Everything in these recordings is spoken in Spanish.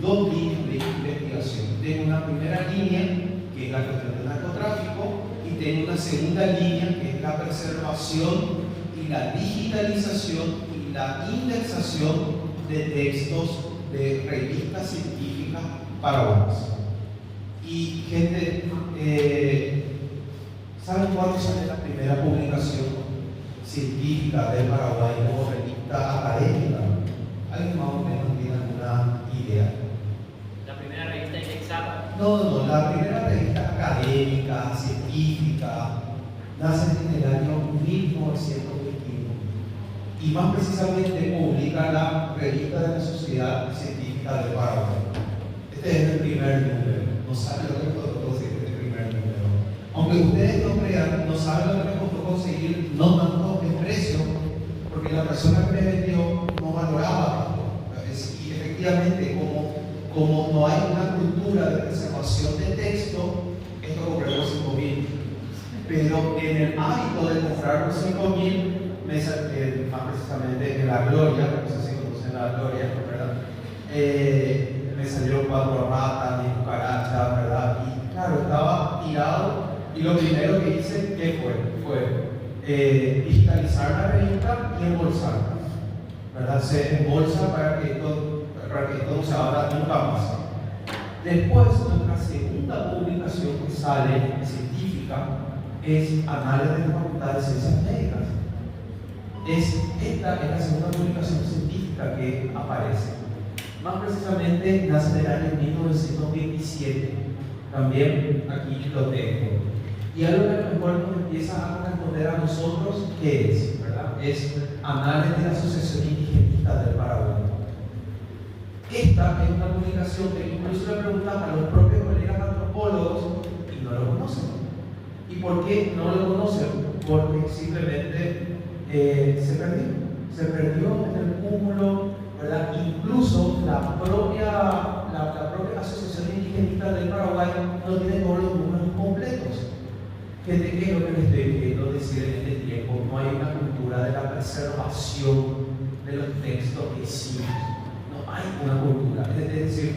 dos líneas de investigación. Tengo una primera línea, que es la cuestión del narcotráfico, y tengo una segunda línea, que es la preservación y la digitalización y la indexación de textos de revistas científicas paraguayas. Y gente, ¿saben cuándo sale la primera publicación científica del Paraguay como revista académica? ¿Alguien más o menos tiene alguna idea? La primera revista indexada. No, la primera revista académica, científica, nace en el año 1921 y más precisamente publica la revista de la Sociedad Científica del Paraguay. Este es el primer número, no saben lo que me costó conseguir este primer número. Aunque ustedes no crean, no saben lo que me costó conseguir, no tanto el precio, porque la persona que me vendió no valoraba tanto. Y efectivamente, como no hay una cultura de preservación de texto, esto compré por 5.000. Pero en el hábito de comprar por 5.000, más precisamente en La Gloria, no sé si conocen La Gloria, ¿verdad? Me salieron 4 ratas, ni cucarachas, ¿verdad? Y claro, estaba tirado. Y lo primero que hice, ¿qué fue? Digitalizar la revista y embolsarla, ¿verdad? Se embolsa para que esto no se abra nunca más. Después, nuestra segunda publicación que sale científica es Análisis de la Facultad de Ciencias Médicas. Esta es la segunda publicación científica que aparece. Más precisamente nace en el año 1927. También aquí lo tengo. Y algo que a lo mejor nos empieza a responder a nosotros, ¿qué es? ¿Verdad? Es Análisis de la Asociación Indigenista del Paraguay. Esta es una publicación que incluso le preguntamos a los propios colegas antropólogos y no lo conocen. ¿Y por qué no lo conocen? Porque simplemente se perdió en el cúmulo, ¿verdad? Incluso la propia Asociación Indigenista del Paraguay no tiene todos los números completos. ¿Qué es lo que les estoy queriendo decir en este tiempo? No hay una cultura de la preservación de los textos que hicimos. No hay una cultura. Es decir,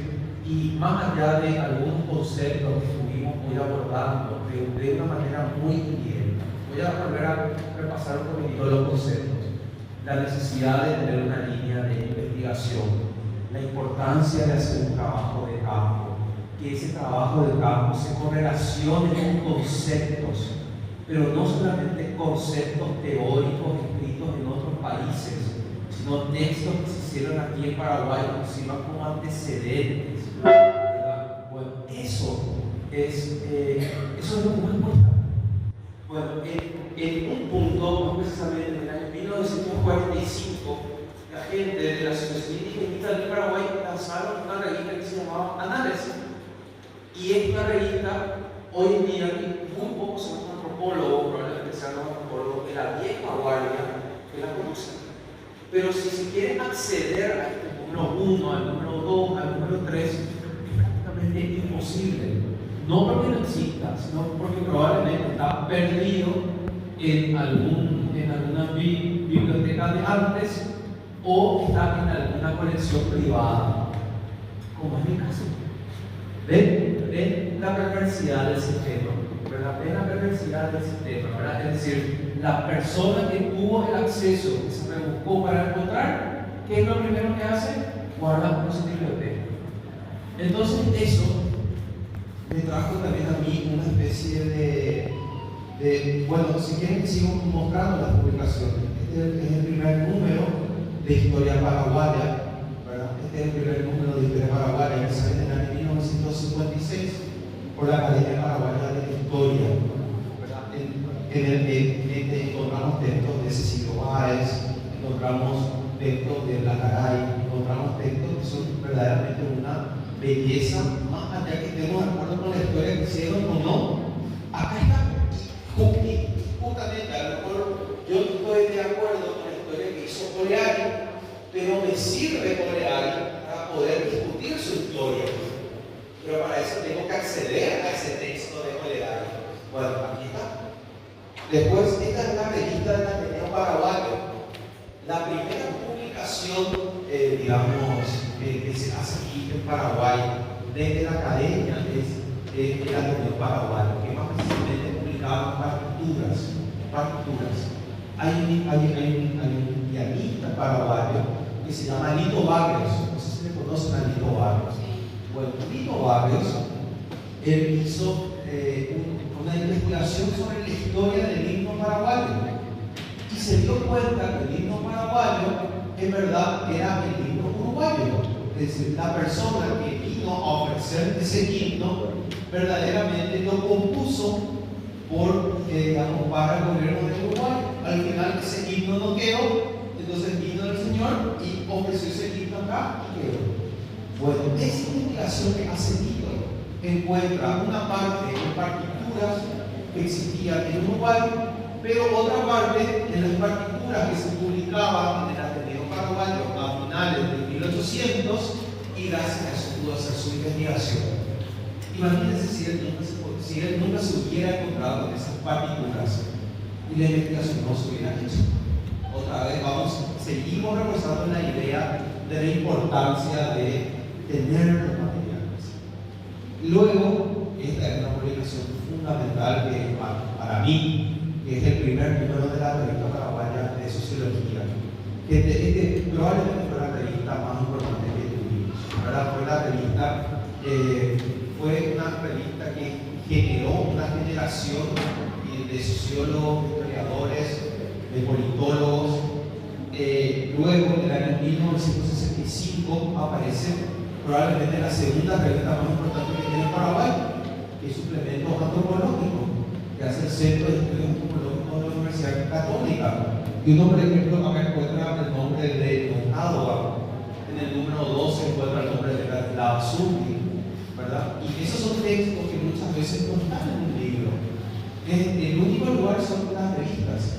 y más allá de algunos conceptos que estuvimos hoy abordando de una manera muy indirecta, voy a volver a repasar un poquito los conceptos. La necesidad de tener una línea de investigación, la importancia de hacer un trabajo de campo, que ese trabajo de campo se correlacione con conceptos, pero no solamente conceptos teóricos escritos en otros países, sino textos que se hicieron aquí en Paraguay, que sirvan como antecedentes, ¿verdad? Bueno, eso es lo que más importa. Bueno, en un punto, más precisamente en el año 1945, la gente de la Asociación Indigenista del Paraguay lanzaron una revista que se llamaba Análisis. Y esta revista, hoy en día, muy pocos son antropólogos, probablemente sean los antropólogos de la vieja guardia que la conocen. Pero si se quiere acceder a este número 1, al número 2, al número 3, es prácticamente imposible. No porque no exista, sino porque probablemente está perdido en alguna biblioteca de antes o está en alguna colección privada, como es mi caso. Ven la perversidad del sistema, ¿verdad? Ven la perversidad del sistema, ¿verdad? Es decir, la persona que tuvo el acceso, que se rebuscó para encontrar, ¿qué es lo primero que hace? Guarda en su biblioteca. Entonces eso me trajo también a mí una especie de bueno, si quieren sigo mostrando las publicaciones. Este es el primer número de Historia Paraguaya, ¿verdad? Este es el primer número de Historia Paraguaya que sale en el año 1956 por la Academia Paraguaya de Historia, ¿verdad? En el que encontramos textos de Cecilio Báez, encontramos textos de Lacaray, encontramos textos que son verdaderamente una belleza, más allá que estemos de acuerdo con la historia que hicieron o no. Acá está, justamente, a lo mejor yo estoy de acuerdo con la historia que hizo Coleari, pero me sirve Coleari para poder discutir su historia. Pero para eso tengo que acceder a ese texto de Coleari. Bueno, aquí está. Después, esta es la revista del Ateneo Paraguayo. La primera publicación, digamos, que se hace aquí en Paraguay, desde la academia, es el Ateneo Paraguayo, que más precisamente publicaba partituras. Hay un pianista paraguayo que se llama Lito Barrios, no sé si le conocen a Lito Barrios. Bueno, Lito Barrios, él hizo una investigación sobre la historia del himno paraguayo y se dio cuenta que el himno paraguayo en verdad era el himno uruguayo. Es decir, la persona que vino a ofrecer ese himno verdaderamente lo compuso para el gobierno de Uruguay. Al final ese himno no quedó, entonces vino el Señor y ofreció ese himno acá y quedó. Bueno, esa investigación que hace Lito encuentra una parte en partituras que existían en Uruguay, pero otra parte en las partituras que se publicaban en el Ateneo Paraguayo a finales de 1800, y gracias a eso pudo hacer su investigación. Imagínense si él nunca se hubiera encontrado con esas partituras y la investigación no se hubiera hecho. Otra vez seguimos reforzando la idea de la importancia de tener los materiales. Luego, esta es una publicación fundamental que para mí, que es el primer número de la revista paraguaya de sociología, que probablemente fue la revista más importante que tuvimos. Fue una revista que generó una generación de sociólogos, de historiadores, de politólogos. Luego, en el año 1965, aparece probablemente la segunda revista más importante que tiene Paraguay, que es Suplemento Antropológico, que hace el Centro de Estudios Antropológicos de la Universidad Católica. Y uno, por ejemplo, acá encuentra el nombre de Don Adua. En el número 2 se encuentra el nombre de la Azul, ¿verdad? Y esos son textos que muchas veces no están en un libro. El único lugar son las revistas.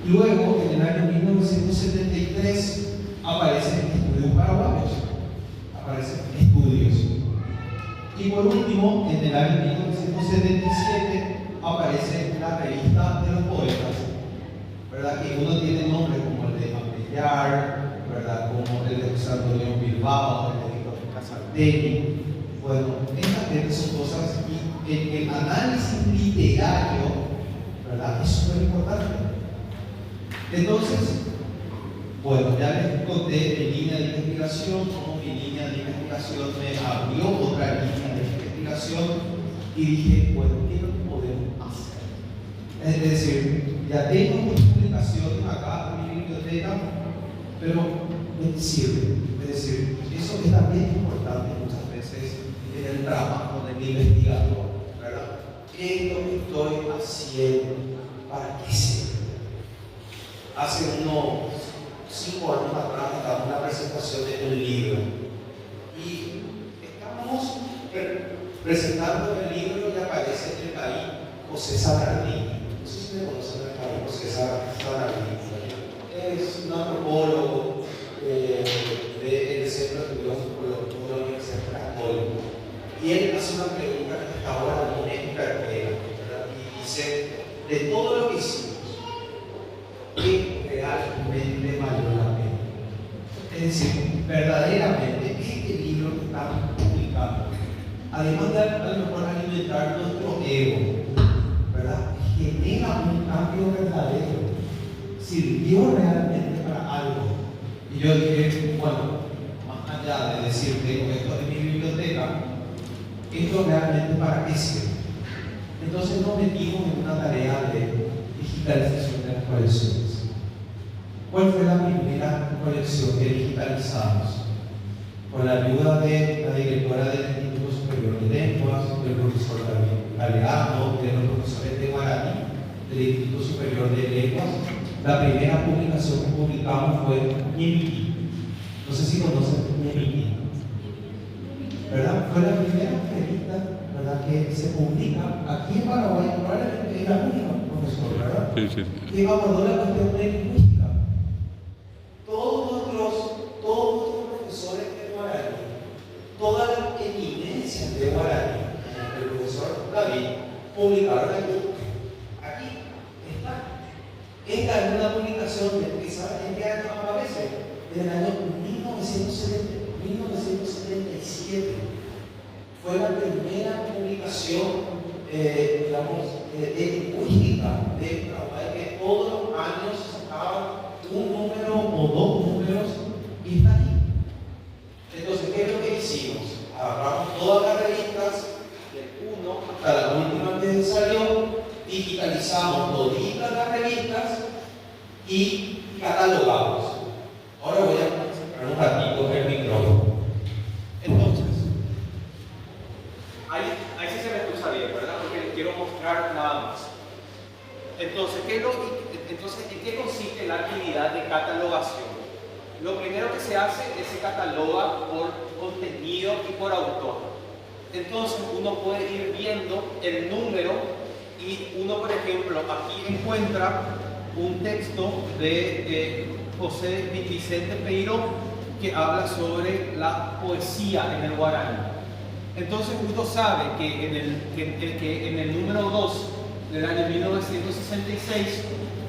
Luego, en el año 1973, aparecen estudios paraguayos. Y por último, en el año 1977, aparece la revista de los poetas, ¿verdad? Que uno tiene nombres como el de Ampellar, ¿verdad? Como el de José Antonio Bilbao, el de Víctor Casartelli. Bueno, estas son cosas, y el análisis literario, ¿verdad? Es súper importante. Entonces, bueno, ya les conté mi línea de investigación, cómo mi línea de investigación me abrió otra línea de investigación y dije, bueno, ¿qué es lo que podemos hacer? Es decir, ya tengo muchas publicaciones acá en mi biblioteca, pero me sirve. Es decir, eso es también importante muchas veces en el trabajo de mi investigador, ¿verdad? ¿Qué es lo que estoy haciendo? ¿Para qué sirve? Hace unos 5 años atrás estaba una presentación de un libro y estábamos presentando el libro y aparece en el país José Saladín. No sé si me conocen en el país José Saladín. Es un antropólogo del Centro de Estudios Antropológicos de la Universidad Católica. Y él hace una pregunta que hasta ahora no es cartera, y dice: de todo lo que hicimos, ¿qué realmente valió la pena? Es decir, verdaderamente este libro que estamos publicando, además de a lo mejor alimentar nuestro ego, ¿verdad? Genera un cambio verdadero, sirvió realmente para algo. Y yo dije, bueno, más allá de decir tengo esto en mi biblioteca, esto realmente para qué sirve. Entonces nos metimos en una tarea de digitalización de las colecciones. ¿Cuál fue la primera colección que digitalizamos? Con la ayuda de la directora del Instituto Superior de Lenguas, del profesor David Galeano, de los profesores de Guaraní, del Instituto Superior de Lenguas, la primera publicación que publicamos fue Ñemiki. No sé si conocen Ñemiki, ¿verdad? Fue la primera revista, ¿verdad?, que se publica aquí en Paraguay, probablemente es la única, profesor, ¿verdad? Sí. Que abordó la cuestión de lingüística. Todos nuestros profesores de Guaraní, todas las eminencias de Guaraní, el profesor David, publicaron aquí está. Esta es una publicación de ¿saben en qué año aparece? Del año 1976. Fue la primera publicación, digamos, única de Paraguay, que todos los años sacaba un número o dos números y está ahí. Entonces, ¿qué es lo que hicimos? Agarramos todas las revistas, del 1 hasta la última que salió, digitalizamos toditas las revistas y catalogamos. Ahora voy a poner un ratito el micrófono. Entonces, ahí sí se me escucha bien, ¿verdad? Porque les quiero mostrar nada más. Entonces, ¿en qué consiste la actividad de catalogación? Lo primero que se hace es se cataloga por contenido y por autor. Entonces, uno puede ir viendo el número y uno, por ejemplo, aquí encuentra un texto de José Vicente Peiró que habla sobre la poesía en el guaraní. Entonces uno sabe que en el número 2 del año 1966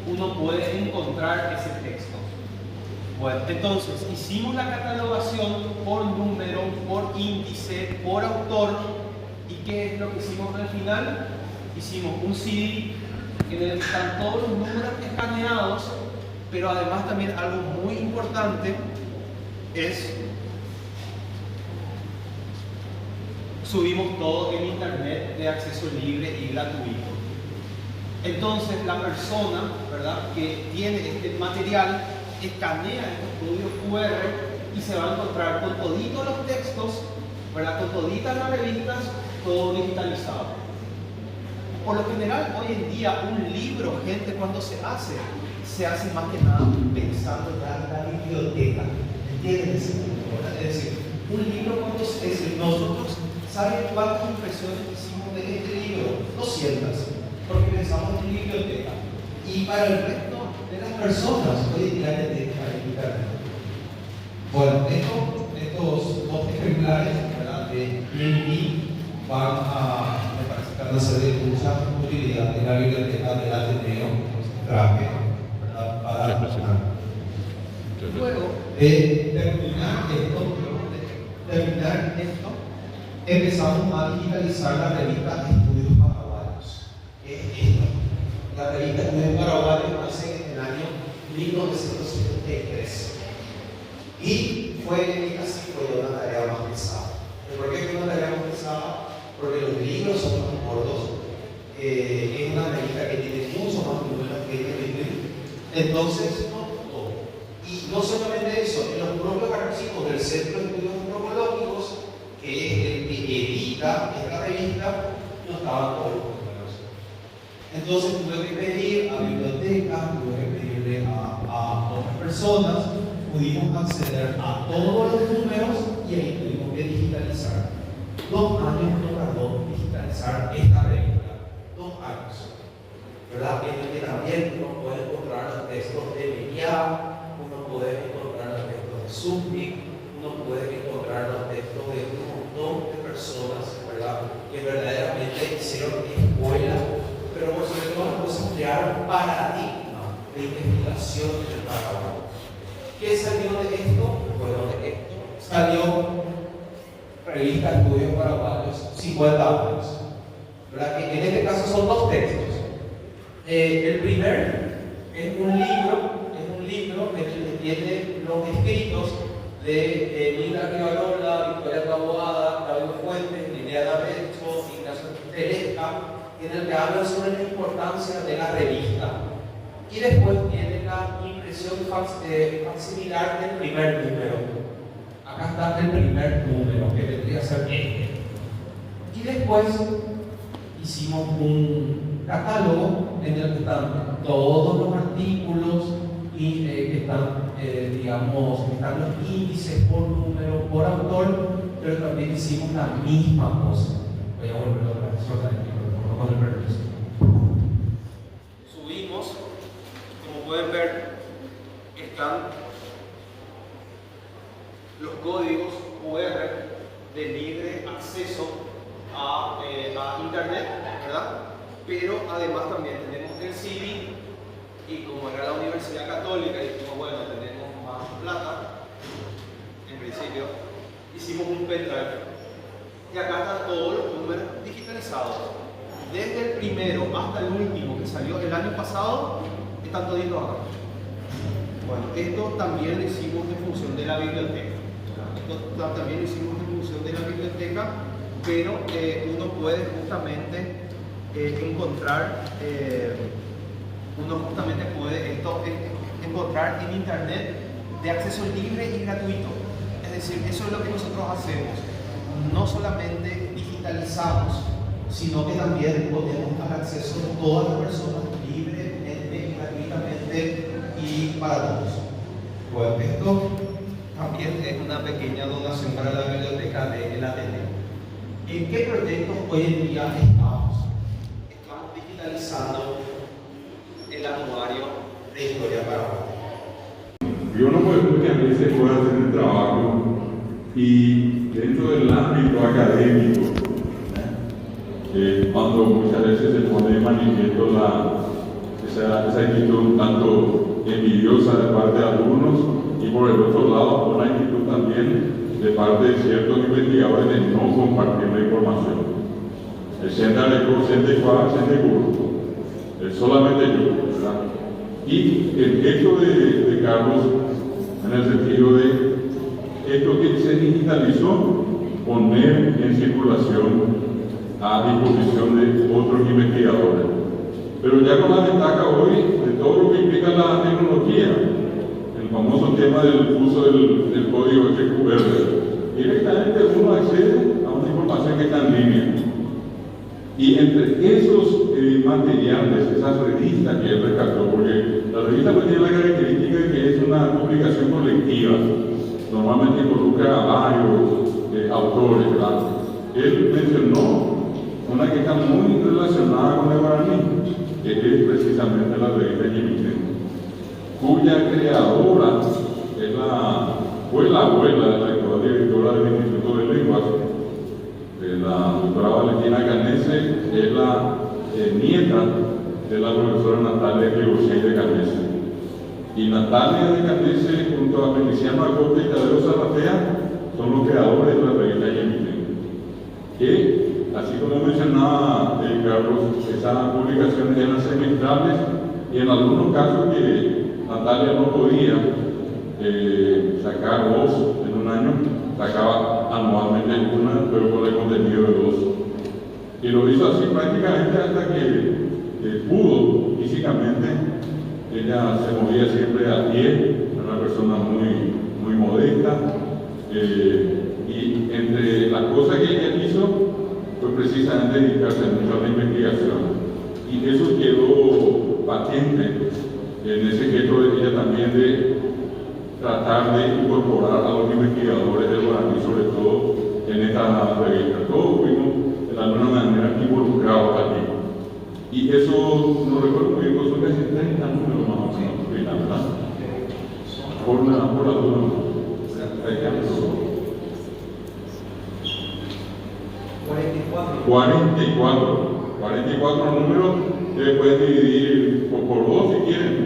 uno puede encontrar ese texto. Bueno, entonces hicimos la catalogación por número, por índice, por autor. ¿Y qué es lo que hicimos al final? Hicimos un CD en el que están todos los números escaneados, pero además también algo muy importante es subimos todo en internet de acceso libre y gratuito. Entonces la persona, ¿verdad?, que tiene este material escanea estos códigos QR y se va a encontrar con toditos los textos, ¿verdad?, con toditas las revistas, todo digitalizado. Por lo general, hoy en día, un libro, gente, cuando se hace más que nada pensando ya en la biblioteca. ¿Entienden ese punto? Es decir, un libro, cuando nosotros, ¿saben cuántas impresiones hicimos de este libro? 200, porque pensamos en biblioteca. Y para el resto de las personas, hoy en día para internet. Bueno, estos dos ejemplares, ¿verdad?, de BNB van a, me parece que van a ser de mucha utilidad en la biblioteca del Ateneo, que traje, ¿verdad?, para funcionar. Luego de terminar esto, empezamos a digitalizar la revista Estudios Paraguayos. ¿Qué es esto? La revista Estudios Paraguayos nace en el año 1973. Y fue una tarea más pesada. ¿Por qué fue una tarea más pesada? Porque los libros son más gordos. Es una revista que tiene mucho más números que el. Entonces, y no solamente eso, en los propios archivos del Centro de Estudios Antropológicos, que es el que edita esta revista, no estaban todos los números. Entonces tuve que pedir a bibliotecas, tuve que pedirle a otras personas, pudimos acceder a todos los números y ahí tuvimos que digitalizar. 2 años nos tardó digitalizar esta revista. 2 años. ¿Verdad? En el que también uno puede encontrar los textos de Meliá, uno puede encontrar los textos de Zumbi, uno puede encontrar los textos de un montón de personas, ¿verdad?, que verdaderamente hicieron escuela, pero por sobre todo las cosas crearon paradigma de investigación en el Paraguay. ¿Qué salió de esto? Bueno, de esto salió Revista Estudios Paraguayos 50 años. ¿Verdad? Que en este caso son 2 textos. El primer es un libro en el que tiene los escritos de Nilda Rivarola, Victoria Taboada, Claudio Fuentes, Linnea D'Arezzo, Ignacio Telesca, en el que hablan sobre la importancia de la revista. Y después tiene la impresión facsimilar del primer número. Acá está el primer número, que vendría a ser este. Y después hicimos un catálogo en el que están todos los artículos y que están, están los índices por número, por autor, pero también hicimos la misma cosa. Voy a volver a la persona con el permiso. Subimos, como pueden ver, están los códigos QR de libre acceso a internet, ¿verdad? Pero además también tenemos el CD, y como era la Universidad Católica y dijimos, bueno, tenemos más plata, en principio, hicimos un pendrive Y acá están todos los números digitalizados. Desde el primero hasta el último que salió el año pasado, están toditos acá. Bueno, esto también lo hicimos en función de la biblioteca. Pero uno puede justamente encontrar en internet de acceso libre y gratuito. Es decir, eso es lo que nosotros hacemos. No solamente digitalizamos, sino que también podemos dar acceso a todas las personas libremente, gratuitamente y para todos. Bueno, esto también es una pequeña donación para la biblioteca del Ateneo. ¿En qué proyectos hoy en día estamos? Estamos digitalizando el anuario de Historia Paraguaya. Y uno muchas veces puede hacer el trabajo y dentro del ámbito académico, cuando muchas veces se pone de manifiesto esa actitud un tanto envidiosa de parte de algunos y por el otro lado una actitud también de parte de ciertos investigadores de no compartir la información. El centro de solamente yo, ¿verdad? Y el hecho de Carlos, en el sentido de esto que se digitalizó, poner en circulación a disposición de otros investigadores. Pero ya con la ventaja hoy de todo lo que implica la tecnología, el famoso tema del uso del código QR, directamente uno accede a una información que está en línea. Y entre esos materiales, esas revistas que él rescató, porque la revista pues tiene la característica de que es una publicación colectiva, normalmente involucra a varios autores, ¿verdad? Él mencionó una que está muy relacionada con el guaraní, que es precisamente la revista Yemiten, cuya creadora fue la abuela de la actual directora del Instituto de Lenguas, la doctora Valentina Canese, es la nieta de la profesora Natalia Clebosey de Canese. Y Natalia de Canese, junto a Feliciano Acosta y Tadeo Zarratea, son los creadores de la revista Yemiten, que, así como mencionaba Carlos, esas publicaciones eran semestrales y en algunos casos que Natalia no podía sacar dos en un año, sacaba anualmente una, pero con el contenido de dos. Y lo hizo así prácticamente hasta que pudo físicamente. Ella se movía siempre a pie, era una persona muy modesta, y entre las cosas que ella hizo fue precisamente dedicarse mucho a la investigación. Y eso quedó patente en ese gesto de ella también de tratar de incorporar a los investigadores del guaraní, sobre todo en esta revista. Todos fuimos de alguna manera involucrados aquí. Y eso, no recuerdo muy bien, son casi 30 números más o menos, ¿verdad? Por la duda. 44 números que pueden dividir por dos si quieren,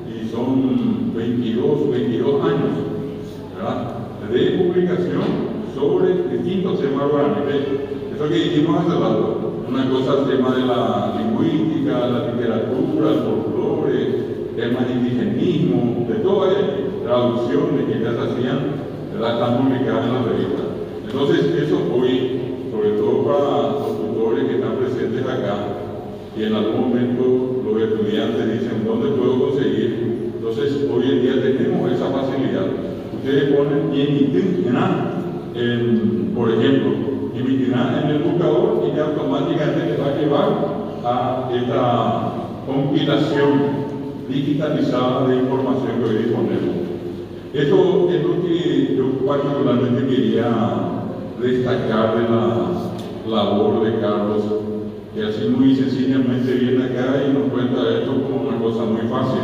y son 22 años, ¿verdad?, de publicación sobre distintos temas guaraníes. Eso que dijimos hace rato, una cosa es el tema de la lingüística, la literatura, el folclore, temas de indigenismo, de todo hay traducciones que ya se hacían, ¿verdad?, están publicadas en la revista. Entonces eso hoy, sobre todo para los tutores que están presentes acá, y en algún momento los estudiantes dicen, ¿dónde puedo conseguir? Entonces hoy en día tenemos esa facilidad. Ustedes ponen Yemiten, por ejemplo, Yemiten en el buscador y ya automáticamente les va a llevar a esta compilación digitalizada de información que hoy disponemos. Eso es lo que yo particularmente quería destacar de la labor de Carlos, que así muy sencillamente viene acá y nos cuenta esto como una cosa muy fácil,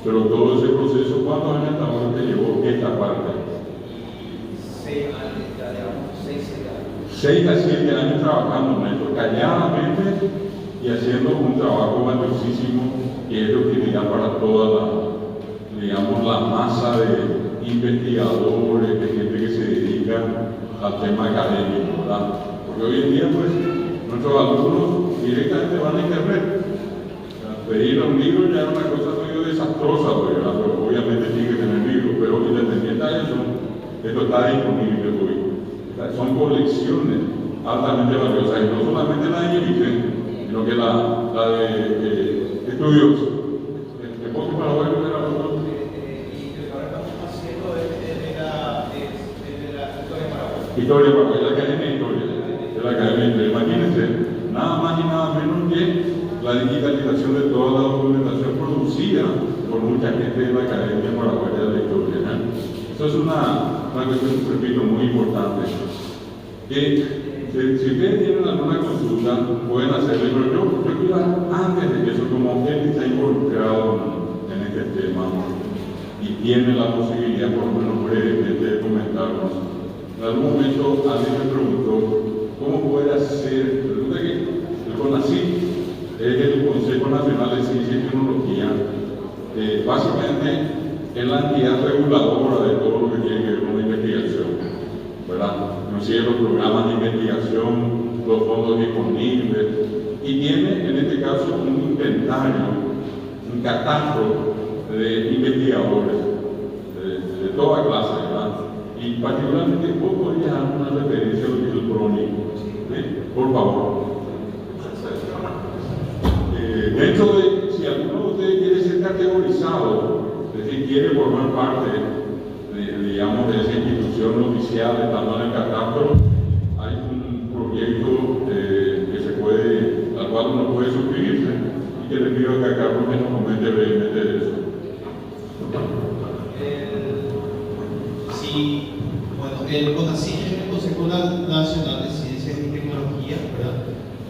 pero todo ese proceso, ¿cuántos años hasta ahora te llevó esta parte? 6 años, ya llevamos 6 años. 6 a 7 años trabajando en esto, calladamente y haciendo un trabajo valiosísimo, que es lo que dirá para toda la masa de investigadores, de gente que se dedica al tema académico, ¿verdad? Porque hoy en día, pues, nuestros alumnos directamente van a internet. O sea, pedir un libro ya es una cosa medio desastrosa, ¿verdad? Pero obviamente tiene que tener libros, pero independiente de eso, esto está disponible hoy. O sea, son colecciones altamente valiosas, y no solamente la de Yerichen, sino que la de estudios. El Bosque Paraguayo era otro. Y lo que ahora estamos haciendo es de la historia paraguaya. Historia Paraguaya, la Academia de Historia. De la Academia de Historia. Imagínense, nada más y nada menos que la digitalización de toda la documentación producida por mucha gente de la Academia Paraguaya de la Historia. Eso es una cuestión, repito, muy importante. Si ustedes tienen alguna consulta, pueden hacerle, pero yo quiero antes de eso, como él está involucrado en este tema y tiene la posibilidad, por lo menos brevemente, de comentarnos. En algún momento alguien me preguntó cómo puede hacer, resulta que el CONACYT es el Consejo Nacional de Ciencia y Tecnología, básicamente es la entidad reguladora de todo lo que tiene que ver con la investigación, ¿verdad? Inclusive los programas de investigación, los fondos disponibles, y tiene en este caso un inventario, un catastro de investigadores de toda clase, ¿verdad? Y particularmente vos podrías dar una referencia a lo que es el PRONI, ¿sí? Por favor. Dentro de, si alguno de ustedes quiere ser categorizado, es decir, quiere formar parte digamos, de esa institución oficial estando en el catastro, hay un proyecto que se puede, al cual uno puede suscribirse, y que le pido a Carlos que nos comente brevemente de eso. Sí, bueno, el CONACYT es el Consejo Nacional de Ciencias y Tecnología, ¿verdad?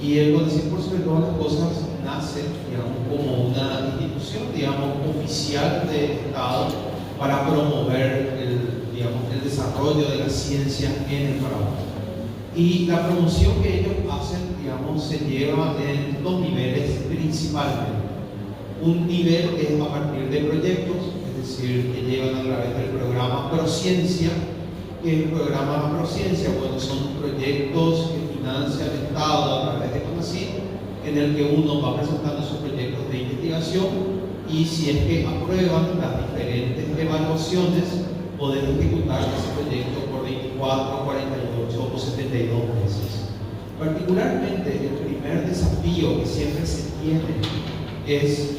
Y el CONACYT, por sobre todas las cosas, nace, digamos, como una institución, digamos, oficial del Estado para promover el desarrollo de la ciencia en el Paraguay. Y la promoción que ellos hacen, digamos, se lleva en dos niveles principalmente. Un nivel es a partir de proyectos, es decir, que llevan a través del programa Prociencia. Que el programa Prociencia, bueno, son proyectos que financia el Estado a través de CONACYT, en el que uno va presentando sus proyectos de investigación, y si es que aprueban las diferentes evaluaciones, poder ejecutar ese proyecto por 24, 48 o 72 meses. Particularmente, el primer desafío que siempre se tiene es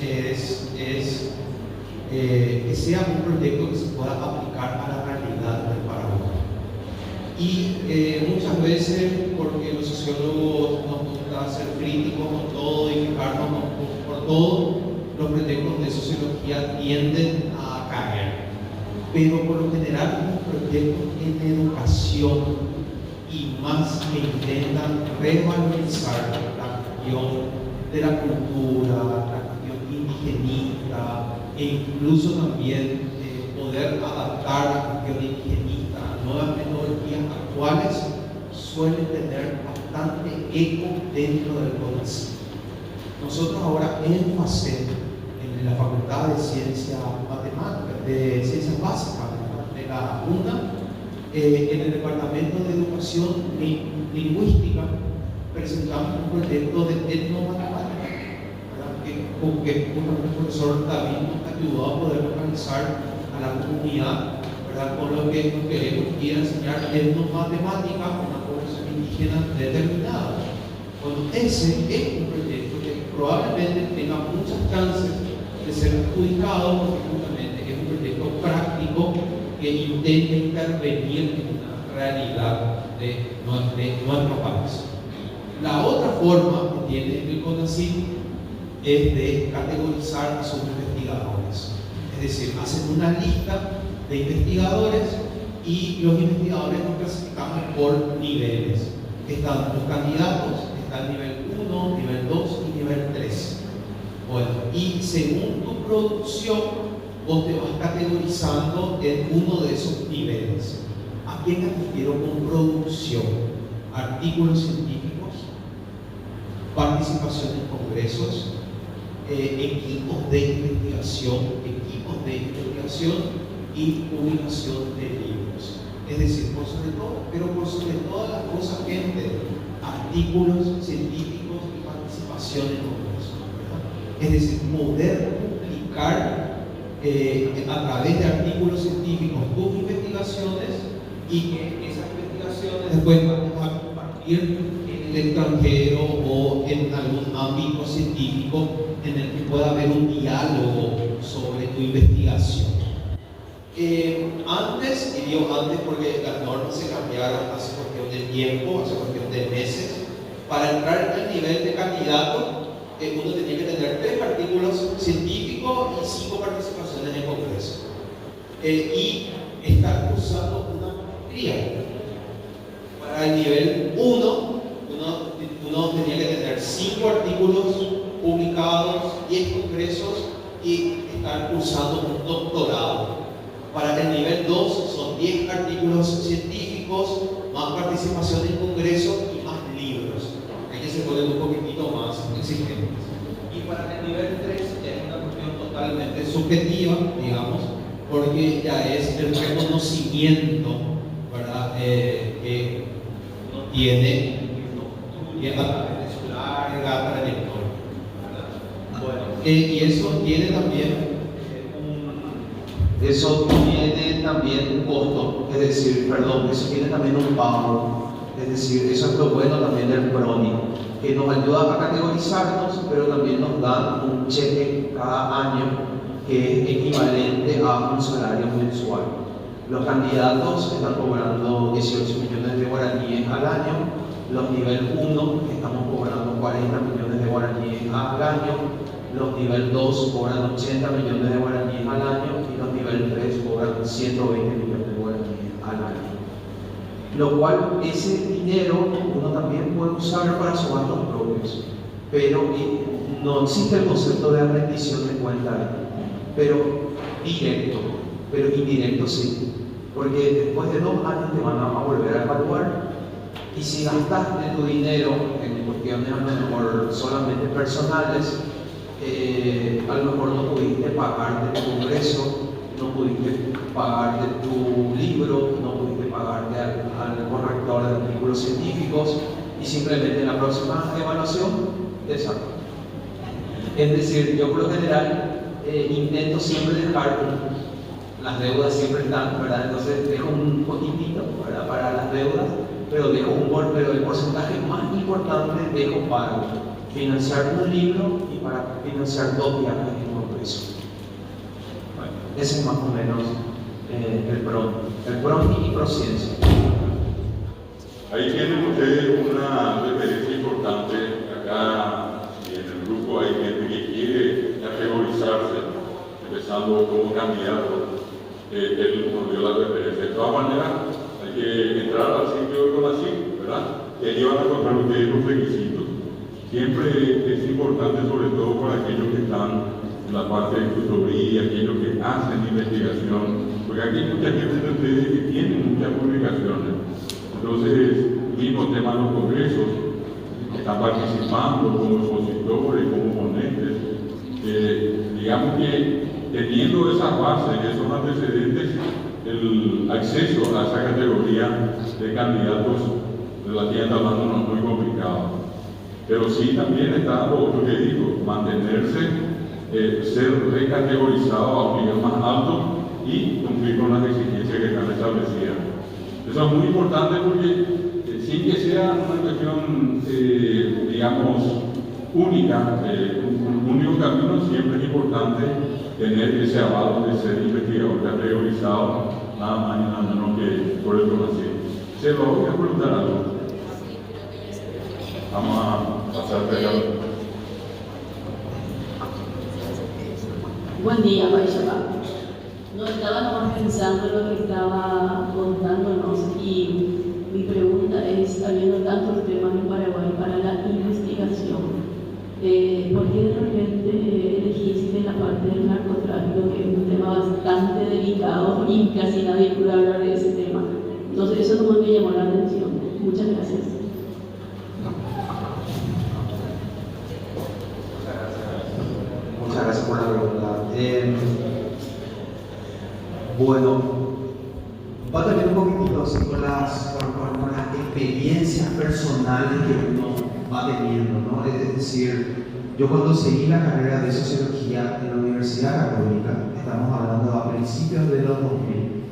que sea un proyecto que se pueda aplicar a la realidad del Paraguay. Y muchas veces, porque los sociólogos nos gusta ser críticos con todo y fijarnos por todo, los proyectos de sociología tienden a caer. Pero por lo general, los proyectos en educación, y más que intentan revalorizar la cuestión de la cultura, la cuestión indigenista, e incluso también poder adaptar la cuestión indigenista a nuevas metodologías actuales, suelen tener bastante eco dentro del CONACYT. Nosotros ahora en FACET, en la Facultad de Ciencias Matemáticas, de Ciencias Básicas de la UNA, en el Departamento de Educación Lingüística, presentamos un proyecto de etnomatemática, que justamente el profesor David nos ayudó a poder localizar a la comunidad, ¿verdad? Con lo que nos queremos ir a enseñar etnomatemática a una población indígena determinada. Bueno, ese es un proyecto que probablemente tenga muchas chances de ser adjudicado, porque justamente es un proyecto práctico que intenta intervenir en una realidad de nuestro país. La otra forma que tiene el CONACYT es de categorizar a sus investigadores. Es decir, hacen una lista de investigadores y los investigadores los clasificamos por niveles. Están los candidatos, está el nivel 1, nivel 2 y nivel 3. Bueno, y según tu producción, vos te vas categorizando en uno de esos niveles. ¿A qué me refiero con producción? Artículos científicos, participación en congresos, equipos de investigación y publicación de libros. Es decir, por sobre todo, pero por sobre todas las cosas, gente, artículos científicos y participación en congresos, ¿verdad? Es decir, poder publicar a través de artículos científicos tus investigaciones y que esas investigaciones después vamos a compartir en el extranjero o en algún ámbito científico en el que pueda haber un diálogo sobre tu investigación. Antes, y digo antes porque las normas se cambiaron hace cuestión de tiempo, hace cuestión de meses, para entrar al nivel de candidato uno tenía que tener 3 artículos científicos y 5 participaciones en congreso. Y estar cursando una maestría. Para el nivel 1, uno tenía que tener 5 artículos publicados, 10 congresos y estar cursando un doctorado. Para el nivel 2 son 10 artículos científicos, más participación en congresos y más libros. Ahí se ponen un poquitito más exigentes. Y para el nivel 3 es una cuestión totalmente subjetiva, digamos, porque ya es el reconocimiento, ¿verdad? Que uno tiene a través de su larga trayectoria, ¿verdad? Bueno, y eso tiene también un costo, es decir, eso tiene también un pago, es decir, eso es lo bueno también del PRONI, que nos ayuda a categorizarnos, pero también nos dan un cheque cada año que es equivalente a un salario mensual. Los candidatos están cobrando 18 millones de guaraníes al año, los nivel 1 estamos cobrando 40 millones de guaraníes al año, los nivel 2 cobran 80 millones de guaraníes al año y los nivel 3 cobran 120 millones de guaraníes al año. Lo cual, ese dinero uno también puede usar para sus gastos propios, pero no existe el concepto de rendición de cuenta ahí, pero directo, pero indirecto sí, porque después de 2 años te van a volver a evaluar y si gastaste tu dinero en cuestiones a lo mejor solamente personales, a lo mejor no pudiste pagarte tu congreso, no pudiste pagarte tu libro, no pudiste pagarte al corrector de artículos científicos y simplemente en la próxima evaluación te saco. Es decir, yo por lo general intento siempre dejar, las deudas siempre están, ¿verdad? Entonces dejo un poquitito, ¿verdad?, para las deudas, pero pero el porcentaje más importante dejo para financiar un libro y para financiar 2 viajes en congreso. Bueno, ese es más o menos el PRONI y Prociencia. Ahí tienen ustedes una referencia importante. Acá en el grupo hay gente que quiere categorizarse, empezando como candidato. Él nos dio la referencia. De todas maneras, hay que entrar al sitio de CONACYT, ¿verdad? Y allí van a encontrar ustedes los requisitos. Siempre es importante, sobre todo para aquellos que están en la parte de tutoría, aquellos que hacen investigación, porque aquí hay mucha gente de ustedes que tienen muchas publicaciones. Entonces, mismo tema en los congresos, están participando como expositores, como ponentes. Digamos que teniendo esas bases, esos antecedentes, el acceso a esa categoría de candidatos relativamente hablando no es muy complicado. Pero sí también está lo otro que digo, mantenerse, ser recategorizado a un nivel más alto y cumplir con las exigencias que están establecidas. Eso es muy importante porque sin que sea una cuestión, digamos, única, un único camino, siempre es importante tener ese aval de ser investigador categorizado, nada más y nada menos que por el CONACYT. Se lo voy a preguntar algo. Vamos a pasar a Buen día, Baixaba. No estábamos pensando lo que estaba contándonos y mi pregunta es, habiendo tantos temas en Paraguay para la investigación, ¿por qué de repente elegiste la parte del narcotráfico, que es un tema bastante delicado y casi nadie puede hablar de ese tema? Entonces eso no me llamó la atención. Muchas gracias. Muchas gracias por la pregunta. Bueno, va a tener un poquitito así con las experiencias personales que uno va teniendo, ¿no? Es decir, yo cuando seguí la carrera de sociología en la Universidad Católica, estamos hablando a principios de los 2000,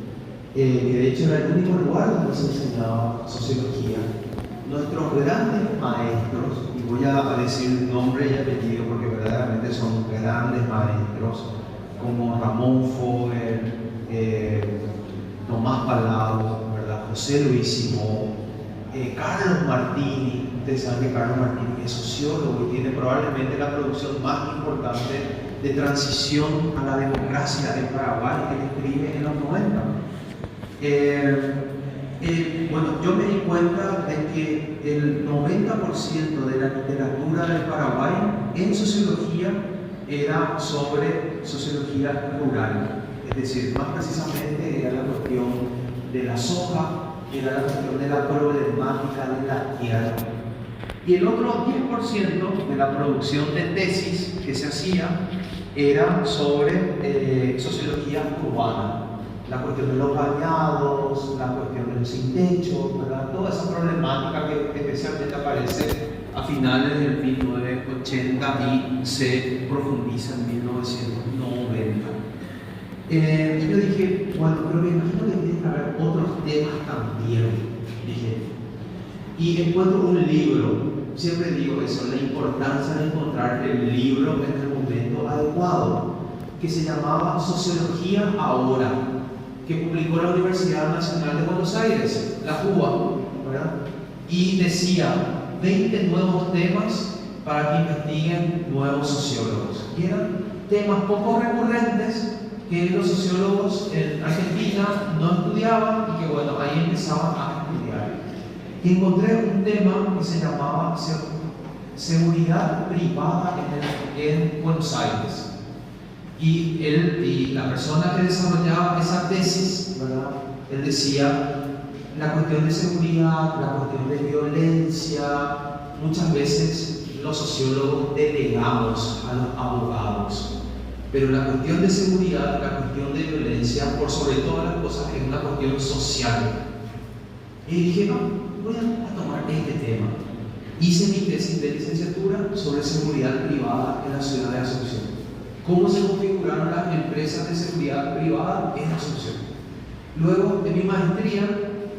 que de hecho era el único lugar donde se enseñaba sociología, nuestros grandes maestros, y voy a decir nombre y apellido porque verdaderamente son grandes maestros, como Ramón Foer, Tomás Palau, ¿verdad? José Luis Simón, Carlos Martini. Ustedes saben que Carlos Martini es sociólogo y tiene probablemente la producción más importante de transición a la democracia en Paraguay, que él escribe en los 90. Bueno, yo me di cuenta de que el 90% de la literatura del Paraguay en sociología era sobre sociología rural, es decir, más precisamente era la cuestión de la soja, era la cuestión de la problemática de la tierra. Y el otro 10% de la producción de tesis que se hacía era sobre sociología urbana, la cuestión de los bañados, la cuestión de los sin techo, ¿verdad? Toda esa problemática que especialmente aparece a finales del 1980 y se profundiza en 1990. Y yo dije, bueno, pero me imagino que tiene que haber otros temas también, dije. Y encuentro un libro, siempre digo eso, la importancia de encontrar el libro en el momento adecuado, que se llamaba Sociología Ahora, que publicó la Universidad Nacional de Buenos Aires, la UBA, ¿verdad? Y decía 20 nuevos temas para que investiguen nuevos sociólogos. Y eran temas poco recurrentes que los sociólogos en Argentina no estudiaban y que, bueno, ahí empezaban a estudiar. Y encontré un tema que se llamaba seguridad privada en Buenos Aires. Y la persona que desarrollaba esa tesis, ¿verdad? Él decía, la cuestión de seguridad, la cuestión de violencia, muchas veces los sociólogos delegamos a los abogados, pero la cuestión de seguridad, la cuestión de violencia, por sobre todas las cosas, es una cuestión social. Y dije, no, voy a tomar este tema. Hice mi tesis de licenciatura sobre seguridad privada en la ciudad de Asunción. Cómo se configuraron las empresas de seguridad privada en Asunción. Luego, en mi maestría,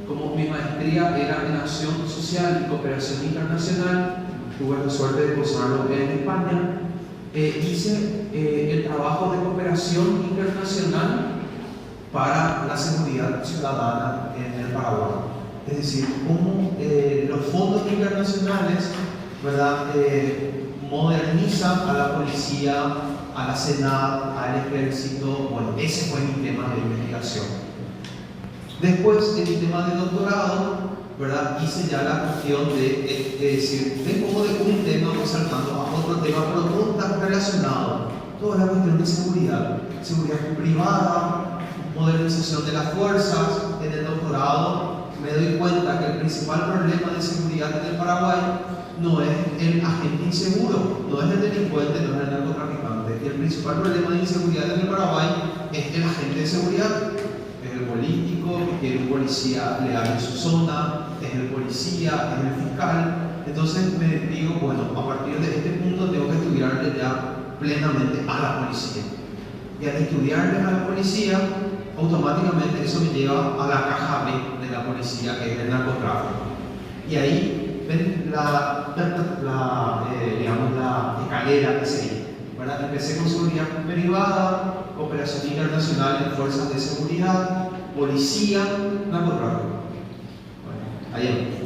como mi maestría era en acción social y cooperación internacional, tuve la suerte de cursarlo en España, hice el trabajo de cooperación internacional para la seguridad ciudadana en el Paraguay. Es decir, cómo los fondos internacionales, ¿verdad?, modernizan a la policía, a la SENAT, al ejército. Bueno, ese fue mi tema de investigación. Después, en mi tema de doctorado, ¿verdad?, hice ya la cuestión de decir, vengo de un tema, voy saltando a otro tema, pero todo está relacionado. Toda la cuestión de seguridad privada, modernización de las fuerzas. En el doctorado me doy cuenta que el principal problema de seguridad en el Paraguay no es el agente inseguro, no es el delincuente, no es el narcotraficante. El principal problema de inseguridad en el Paraguay es el agente de seguridad. Es el político que quiere un policía leal en su zona, es el policía, es el fiscal. Entonces me digo, bueno, a partir de este punto tengo que estudiarle ya plenamente a la policía. Y al estudiarle a la policía, automáticamente eso me lleva a la caja B de la policía, que es el narcotráfico. Y ahí ven digamos, la escalera que seguí, ¿verdad? Empecé con seguridad privada, cooperación internacional en fuerzas de seguridad, policía, narcotráfico. Bueno, ahí